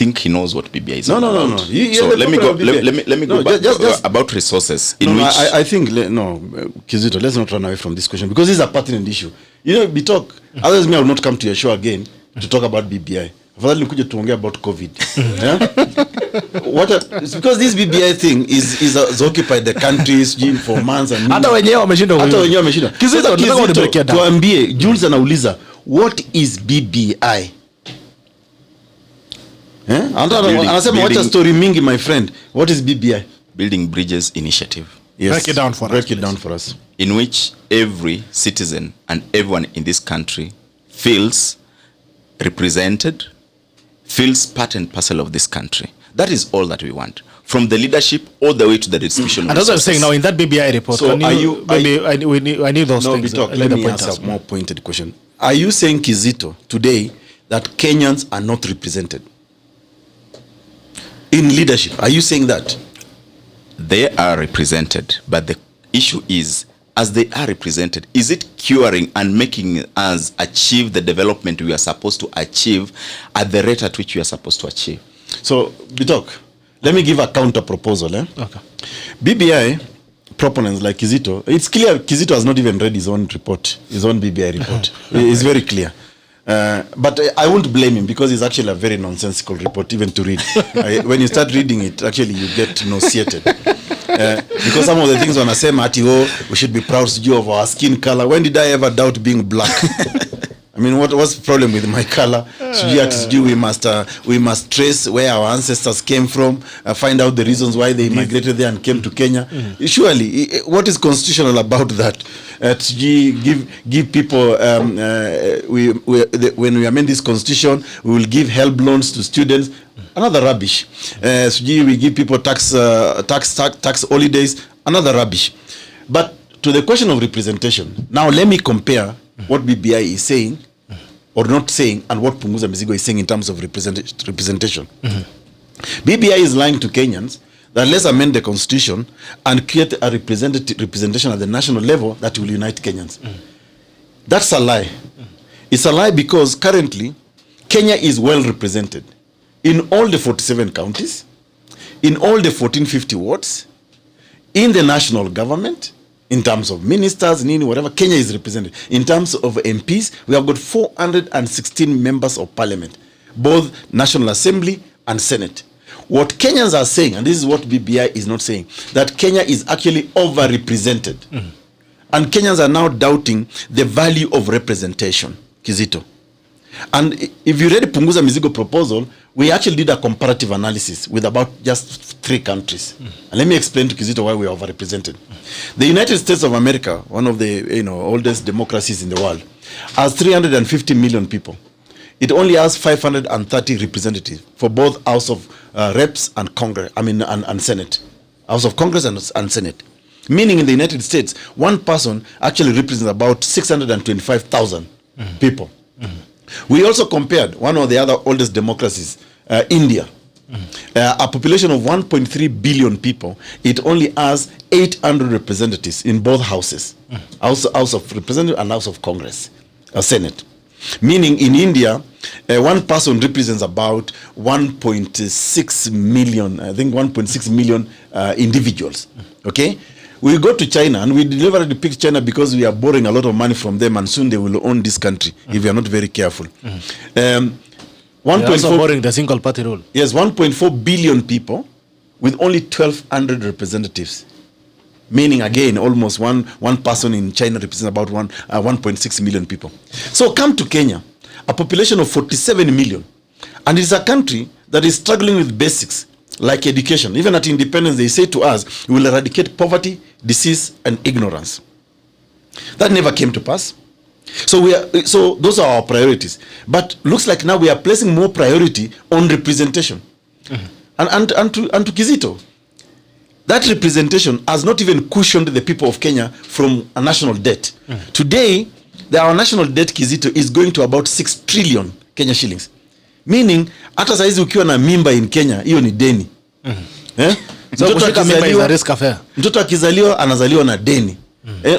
think he knows what BBI is. No. So let me go back just about resources. I think Kizito, let's not run away from this question because this is a pertinent issue. We talk. Others may have not come to your show again to talk about BBI. Afadhali nikuje tuongea about COVID. It's because this BBI thing is occupied the countries for months and hata wenyewe wameshinda. Kizito tuambie, Jules anauliza what is BBI? Anasema wacha story mingi my friend. What is BBI? Building Bridges Initiative. Yes. Break it down for us. In which every citizen and everyone in this country feels represented, feels part and parcel of this country. That is all that we want. From the leadership all the way to the distribution of resources. And as I'm saying now, in that BBI report, so I need those things. Let me answer a more pointed question. Are you saying, Kizito, today that Kenyans are not represented in leadership? Are you saying that? They are represented, but the issue is, as they are represented, is it curing and making us achieve the development we are supposed to achieve at the rate at which we are supposed to achieve? So, Bitok, let me give a counter proposal. Okay. BBI proponents like Kizito, it's clear Kizito has not even read his own report, his own BBI report. It's very clear. But I won't blame him because it's actually a very nonsensical report even to read. When you start reading it, actually you get nauseated. Because some of the things wanasema ati we should be proud of our skin color. When did I ever doubt being black? I mean, what's the problem with my color? We must trace where our ancestors came from, find out the reasons why they migrated there and came to Kenya. Surely, what is constitutional about that? Give people, when we amend this constitution, we will give help loans to students. Another rubbish. We give people tax holidays. Another rubbish. But to the question of representation, now let me compare what BBI is saying or not saying and what Punguza Mzigo is saying in terms of representation. BBI is lying to Kenyans that let's amend the constitution and create a representation at the national level that will unite Kenyans. That's a lie. It's a lie because currently Kenya is well represented in all the 47 counties, in all the 1450 wards, in the national government. In terms of ministers, whatever, Kenya is represented. In terms of MPs, we have got 416 members of parliament, both National Assembly and Senate. What Kenyans are saying, and this is what BBI is not saying, that Kenya is actually overrepresented. And Kenyans are now doubting the value of representation, Kizito. And if you read Punguza Mzigo proposal, we actually did a comparative analysis with about just 3 countries. And let me explain to Kizito why we are overrepresented. The United States of America, one of the oldest democracies in the world, has 350 million people. It only has 530 representatives for both House of Reps and Congress. And Senate, House of Congress and Senate. Meaning, in the United States, one person actually represents about 625,000 people. We also compared one of the other oldest democracies, India. A population of 1.3 billion people, it only has 800 representatives in both houses, House of Representatives and House of Congress, Senate. Meaning in India, one person represents about 1.6 million, I think 1.6 million individuals. Okay? We go to China and we deliberately pick China because we are borrowing a lot of money from them and soon they will own this country if we are not very careful. 1.4 borrowing the single party rule. Yes, 1.4 billion people with only 1,200 representatives. Meaning again, almost one person in China represents about 1.6 million people. So come to Kenya, a population of 47 million. And it's a country that is struggling with basics like education. Even at independence, they say to us, we will eradicate poverty, disease, and ignorance. That never came to pass. So those are our priorities. But looks like now we are placing more priority on representation. And to Kizito, that representation has not even cushioned the people of Kenya from a national debt. Today, our national debt, Kizito, is going to about 6 trillion Kenya shillings. Meaning, hata saizi ukiwa na mimba in Kenya, hiyo ni deni. Mtoto akizaliwa anazaliwa na deni.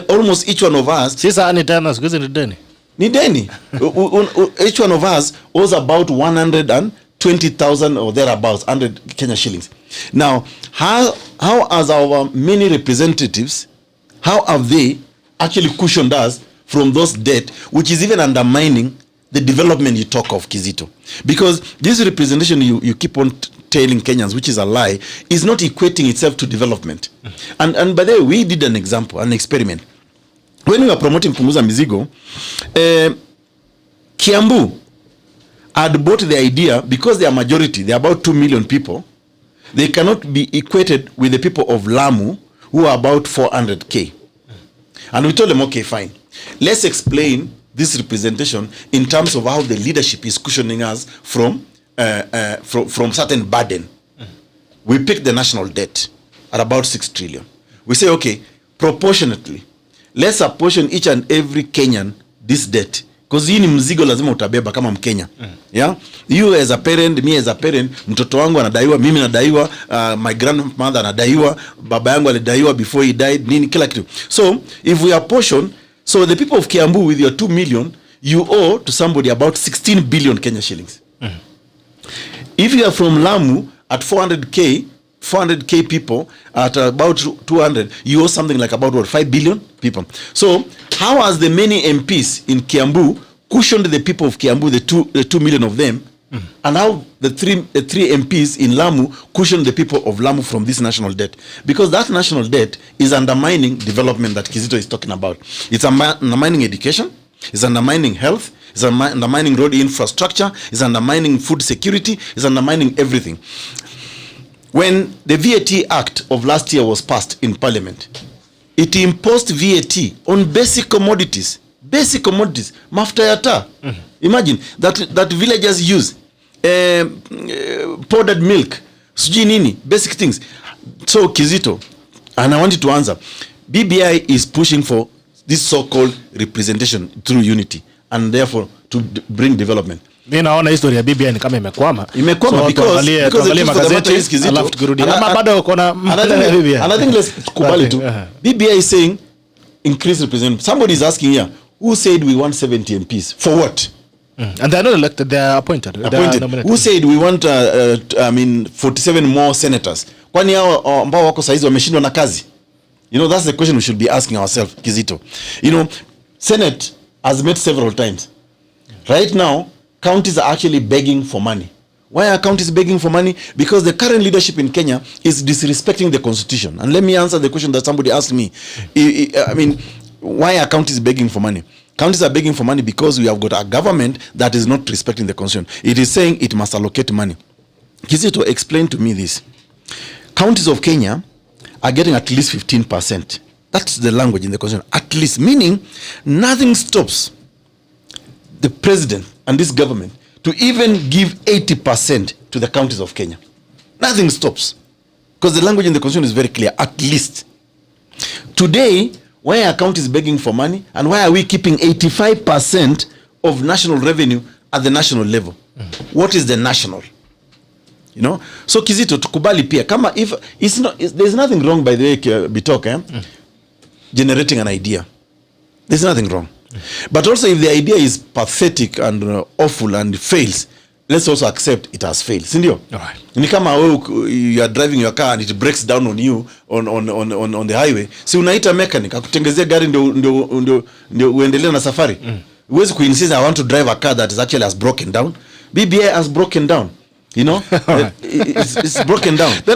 Almost each one of us, sisa ni tena siku hizi ni deni. Ni deni. Each one of us owes about 120 20,000 or thereabouts, 100 Kenya shillings. Now, how as our many representatives, how have they actually cushioned us from those debt, which is even undermining the development you talk of, Kizito? Because this representation you keep on telling Kenyans, which is a lie, is not equating itself to development. And by the way, we did an example, an experiment. When we were promoting Punguza Mzigo, Kiambu had bought the idea, because they are majority, they are about 2 million people, they cannot be equated with the people of Lamu, who are about 400K. And we told them, okay, fine. Let's explain this representation in terms of how the leadership is cushioning us from certain burden. We picked the national debt at about 6 trillion. We say, okay, proportionately, let's apportion each and every Kenyan this debt. Because hii ni mzigo lazima utabeba kama Mkenya. Yeah? You as a parent, me as a parent, mtoto wangu anadaiwa, mimi nadaiwa, my grandmother anadaiwa, baba yangu alidaiwa before he died, nini kila kitu. So, if we apportion, so the people of Kiambu with your 2 million, you owe to somebody about 16 billion Kenya shillings. If you are from Lamu at 400K people at about 200, you owe something like about what, 5 billion people. So how has the many MPs in Kiambu cushioned the people of Kiambu, the 2 million of them, and how the three MPs in Lamu cushioned the people of Lamu from this national debt? Because that national debt is undermining development that Kizito is talking about. It's undermining education, it's undermining health, it's undermining road infrastructure, it's undermining food security, it's undermining everything. When the VAT Act of last year was passed in Parliament, it imposed VAT on basic commodities. Basic commodities. Mafuta ya taa. Imagine that villagers use powdered milk, sijui nini, basic things. So Kizito, and I want you to answer, BBI is pushing for this so-called representation through unity, and therefore to bring development. Mimi naona historia ya BBI ni kama imekwama. Imekwama because the magazeti is Kizito. Alafu tukirudi. Ama bado kuna BBI. And I think let's kubali tu. BBI is saying increase representation. Somebody is asking here, who said we want 70 MPs? For what? And they are not elected, they are appointed. Who said we want 47 more senators? Kwani hao ambao wako saizi wameshindwa na kazi? You know, that's the question we should be asking ourselves, Kizito. You know, Senate has met several times. Right now, counties are actually begging for money. Why are counties begging for money? Because the current leadership in Kenya is disrespecting the constitution. And let me answer the question that somebody asked me. I mean, why are counties begging for money? Counties are begging for money because we have got a government that is not respecting the constitution. It is saying it must allocate money. Kizito, explain to me this. Counties of Kenya are getting at least 15%. That's the language in the constitution. At least, meaning nothing stops the president and this government to even give 80% to the counties of Kenya. Nothing stops. Because the language in the constitution is very clear. At least. Today, why are counties begging for money? And why are we keeping 85% of national revenue at the national level? What is the national? You know? So Kizito, tukubali pia. Kama if it's not, there's nothing wrong, by the way, Bitok, generating an idea. There's nothing wrong. But also, if the idea is pathetic and awful and fails, let's also accept it has failed. Sindio? Alright. Ni kama you are driving your car and it breaks down on you on the highway. Si unaita mechanic akutengezea gari ndio uendelee na safari. Huwezi kuinsist I want to drive a car that is actually has broken down. BBI has broken down. You know? It's broken down.